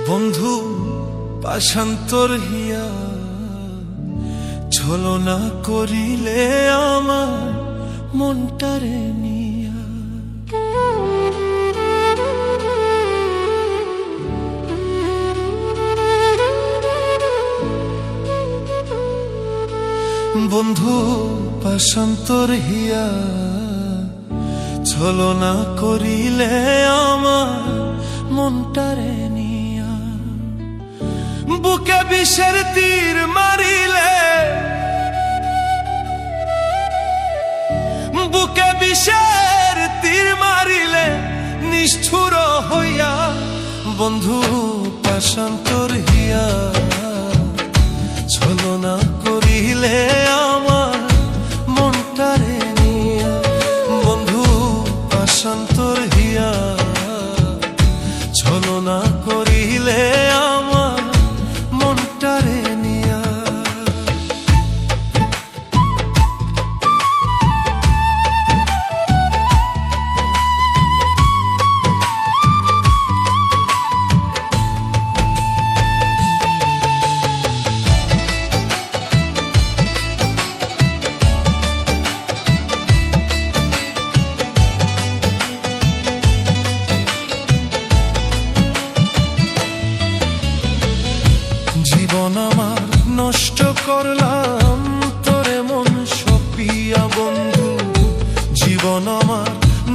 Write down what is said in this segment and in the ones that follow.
বন্ধু পাশান্তর হিয়া ছলনা করিলে আমার মনটারে নিয়া। বন্ধু পাশান্তর হিয়া ছলনা করিলে আমার মনটারে নিয়া। বুকে বিষের তীর মারিলে, বুকে বিষের তীর মারিলে নিষ্ঠুর হইয়া। বন্ধু পাশান্তর হিয়া ছলনা করিলে আমার মনটারে নিয়া। বন্ধু পাশান্তর হিয়া ছলনা করিলে আমার মনটারে নিয়া। জীবন আমার নষ্ট করলাম তোরে মন সপিয়া। বন্ধু জীবন আমার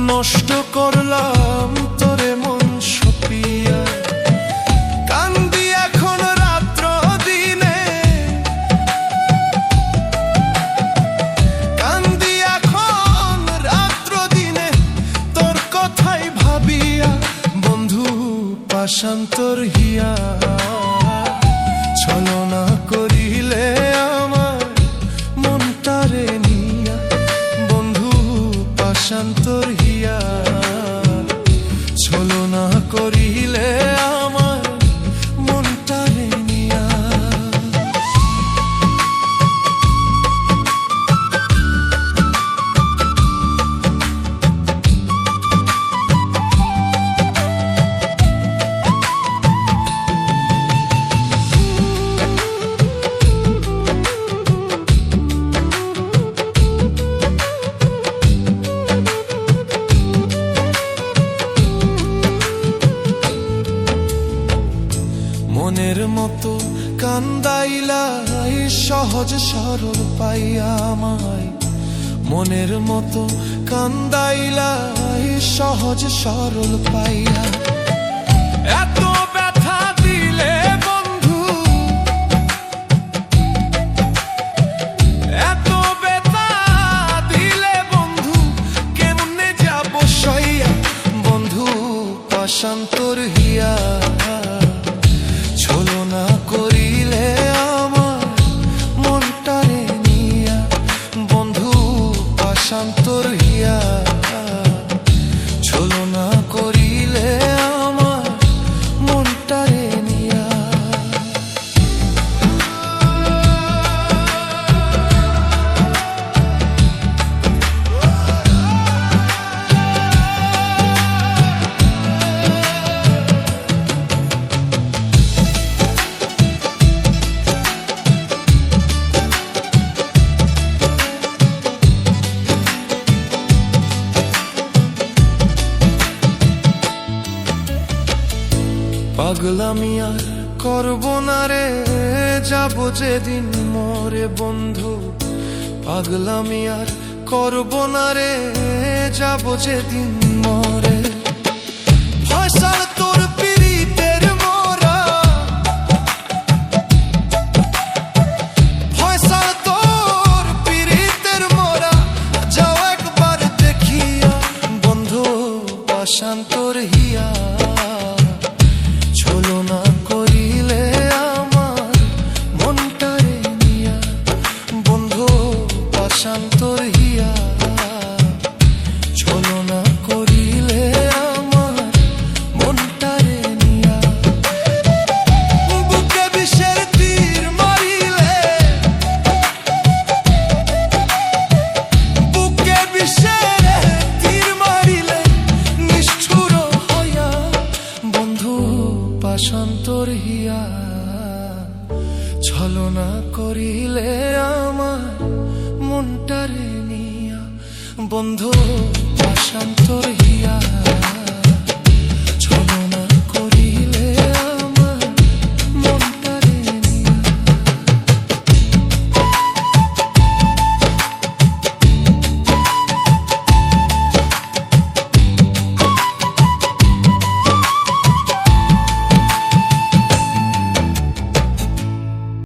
নষ্ট করলাম তোরে মন সপিয়া। কান্দি এখন রাত্র দিনে, কান্দি এখন রাত্র দিনে তোর কথাই ভাবিয়া। বন্ধু পাশান্তর হিয়া ছলনা করিলে আমার মনটারে নিয়া। বন্ধু পাশান্তর হিয়া ছলনা করিলে আমার মনটারে নিয়া। মনের মতো কান্দাইলা সহজ সরল পাইয়া আমায়। মনের মতো কান্দাইলা সহজ সরল পাইয়া। এত ব্যথা দিলে বন্ধু, এত ব্যথা দিলে বন্ধু কেমনে যাব সইয়া। বন্ধু পাশান্তর হিয়া ছলনা করিলে আমার মনটারে নিয়া। বন্ধু পাশান্তর হিয়া ছলনা করিলে আমার মনটারে নিয়া। পাগলামি আর করব না রে যাব যেদিন মরে। বন্ধু পাগলামি আর করব না রে যাব যেদিন মরে। ফয়সাল তোর পিরিতের মোরা, ফয়সাল তোর পিরিতের মোরা যাও একবার দেখিয়া। বন্ধু পাশান্তর হিয়া ছলনা করিলে আমার মনটারে নিয়া। বন্ধু পাশান্তর হিয়া ছলনা করিলে বন্ধু পাশান্তর হিয়া